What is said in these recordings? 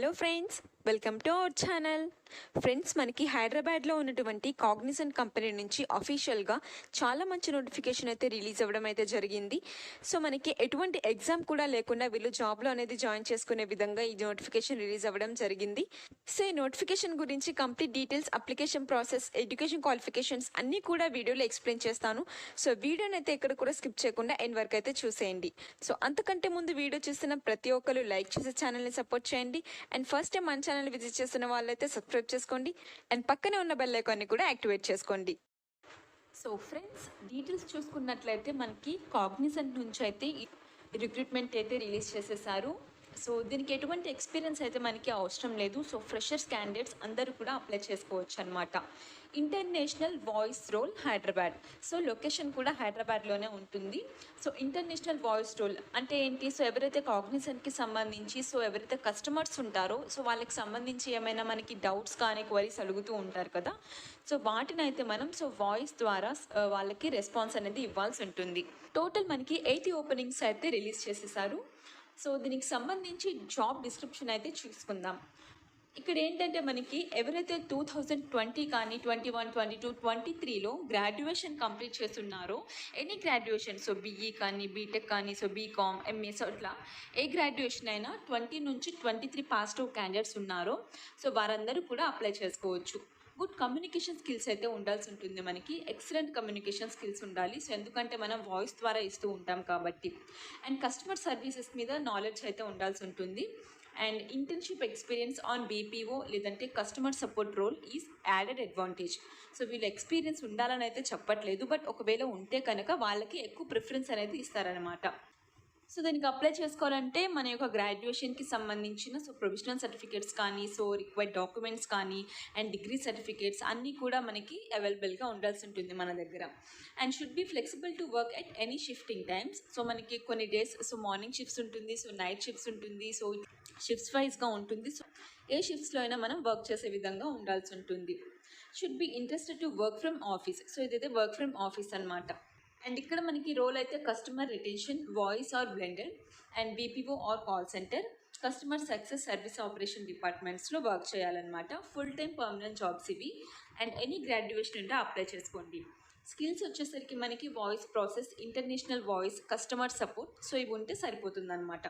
Hello friends, welcome to our channel. Friends, మనకి హైదరాబాద్లో ఉన్నటువంటి కాగ్నిజెంట్ కంపెనీ నుంచి అఫీషియల్గా చాలా మంచి నోటిఫికేషన్ అయితే రిలీజ్ అవ్వడం అయితే జరిగింది. సో మనకి ఎటువంటి ఎగ్జామ్ కూడా లేకుండా వీళ్ళు జాబ్లో అనేది జాయిన్ చేసుకునే విధంగా ఈ నోటిఫికేషన్ రిలీజ్ అవ్వడం జరిగింది. సో ఈ నోటిఫికేషన్ గురించి complete details, application process, education qualifications అన్నీ కూడా వీడియోలో ఎక్స్ప్లెయిన్ చేస్తాను. సో వీడియోని అయితే ఎక్కడ కూడా స్కిప్ చేయకుండా ఎండ్ వరకు అయితే చూసేయండి. సో అంతకంటే ముందు వీడియో చూస్తున్న ప్రతి ఒక్కరు లైక్ చేసి ఛానల్ని సపోర్ట్ చేయండి. అండ్ ఫస్ట్ టైం మన ఛానల్ విజిట్ చేస్తున్న వాళ్ళైతే సబ్స్క్రైబ్ చేసుకోండి అండ్ పక్కనే ఉన్న బెల్ ఐకాన్ని కూడా యాక్టివేట్ చేసుకోండి. సో ఫ్రెండ్స్, డీటెయిల్స్ చూసుకున్నట్లయితే మనకి కాగ్నిజెంట్ నుంచి అయితే రిక్రూట్మెంట్ అయితే రిలీజ్ చేసేసారు. సో దీనికి ఎటువంటి ఎక్స్పీరియన్స్ అయితే మనకి అవసరం లేదు. సో ఫ్రెషర్స్ క్యాండిడేట్స్ అందరూ కూడా అప్లై చేసుకోవచ్చు అనమాట. International voice role Hyderabad. So location కూడా హైదరాబాద్లోనే ఉంటుంది. సో ఇంటర్నేషనల్ వాయిస్ రోల్ అంటే ఏంటి? సో ఎవరైతే కాగ్నిజెంట్కి సంబంధించి ఎవరైతే కస్టమర్స్ ఉంటారో వాళ్ళకి సంబంధించి ఏమైనా మనకి డౌట్స్ కానీ క్వరీస్ అడుగుతూ ఉంటారు కదా. సో వాటిని అయితే మనం వాయిస్ ద్వారా వాళ్ళకి రెస్పాన్స్ అనేది ఇవ్వాల్సి ఉంటుంది. టోటల్ మనకి 80 ఓపెనింగ్స్ అయితే రిలీజ్ చేసేసారు. సో దీనికి సంబంధించి జాబ్ డిస్క్రిప్షన్ అయితే చూసుకుందాం. ఇక్కడ ఏంటంటే మనకి ఎవరైతే 2020 కానీ 21, 22, 23లో గ్రాడ్యుయేషన్ కంప్లీట్ చేస్తున్నారో, ఎనీ గ్రాడ్యుయేషన్, బీఈ కానీ బీటెక్ కానీ బీకామ్, ఎంఏ, ఇట్లా ఏ గ్రాడ్యుయేషన్ అయినా 20 నుంచి 23 పాస్ అవుట్ క్యాండిడేట్స్ ఉన్నారో వారందరూ కూడా అప్లై చేసుకోవచ్చు. గుడ్ కమ్యూనికేషన్ స్కిల్స్ అయితే ఉండాల్సి ఉంటుంది. మనకి ఎక్సలెంట్ కమ్యూనికేషన్ స్కిల్స్ ఉండాలి. ఎందుకంటే మనం వాయిస్ ద్వారా ఇస్తూ ఉంటాం కాబట్టి. అండ్ కస్టమర్ సర్వీసెస్ మీద నాలెడ్జ్ అయితే ఉండాల్సి ఉంటుంది. And internship experience on BPO లేదంటే customer support role is added advantage. వీళ్ళు ఎక్స్పీరియన్స్ ఉండాలని అయితే చెప్పట్లేదు, బట్ ఒకవేళ ఉంటే కనుక వాళ్ళకి ఎక్కువ ప్రిఫరెన్స్ అనేది ఇస్తారనమాట. దీనికి అప్లై చేసుకోవాలంటే మన యొక్క గ్రాడ్యుయేషన్కి సంబంధించిన ప్రొవిజనల్ సర్టిఫికేట్స్ కానీ రిక్వైర్డ్ డాక్యుమెంట్స్ కానీ అండ్ డిగ్రీ సర్టిఫికేట్స్ అన్నీ కూడా మనకి అవైలబుల్గా ఉండాల్సి ఉంటుంది మన దగ్గర. And should be flexible to work at any shifting times. మనకి కొన్ని డేస్ మార్నింగ్ షిఫ్ట్స్ ఉంటుంది, నైట్ షిఫ్ట్స్ ఉంటుంది, షిఫ్ట్స్ వైజ్గా ఉంటుంది. ఏ షిఫ్ట్స్లో అయినా మనం వర్క్ చేసే విధంగా ఉండాల్సి ఉంటుంది. Should be interested to work from office. ఇదైతే వర్క్ ఫ్రమ్ ఆఫీస్ అనమాట. అండ్ ఇక్కడ మనకి రోల్ అయితే customer retention, voice or blended, and BPO or call centre, customer success, service operation డిపార్ట్మెంట్స్లో వర్క్ చేయాలన్నమాట. ఫుల్ టైం పర్మనెంట్ జాబ్స్ ఇవి. And any graduation ఉంటే apply చేసుకోండి. స్కిల్స్ వచ్చేసరికి మనకి voice process, international voice, customer support, ఇవి ఉంటే సరిపోతుందన్నమాట.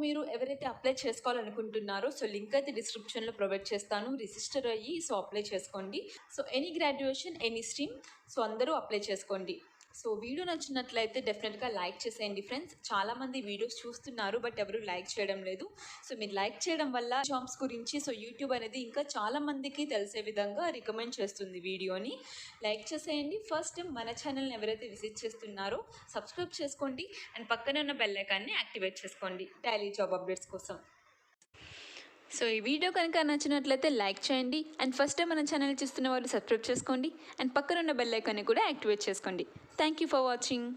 మీరు ఎవరైతే అప్లై చేసుకోవాలనుకుంటున్నారో లింక్ అయితే డిస్క్రిప్షన్లో ప్రొవైడ్ చేస్తాను. రిజిస్టర్ అయ్యి అప్లై చేసుకోండి. ఎనీ గ్రాడ్యుయేషన్, ఎనీ స్ట్రీమ్, అందరూ అప్లై చేసుకోండి. వీడియో నచ్చినట్లయితే డెఫినెట్గా లైక్ చేసేయండి ఫ్రెండ్స్. చాలామంది వీడియోస్ చూస్తున్నారు బట్ ఎవరు లైక్ చేయడం లేదు. మీరు లైక్ చేయడం వల్ల జాబ్స్ గురించి యూట్యూబ్ అనేది ఇంకా చాలామందికి తెలిసే విధంగా రికమెండ్ చేస్తుంది వీడియోని. లైక్ చేసేయండి. ఫస్ట్ టైం మన ఛానల్ని ఎవరైతే విజిట్ చేస్తున్నారో సబ్స్క్రైబ్ చేసుకోండి అండ్ పక్కనే ఉన్న బెల్ ఐకాన్ని యాక్టివేట్ చేసుకోండి డైలీ జాబ్ అప్డేట్స్ కోసం. ఈ వీడియో కనుక నచ్చినట్లయితే లైక్ చేయండి అండ్ ఫస్ట్ టైం మన ఛానల్ చూస్తున్న వాళ్ళు సబ్స్క్రైబ్ చేసుకోండి అండ్ పక్కన ఉన్న బెల్ ఐకాన్ని కూడా యాక్టివేట్ చేసుకోండి. Thank you for watching.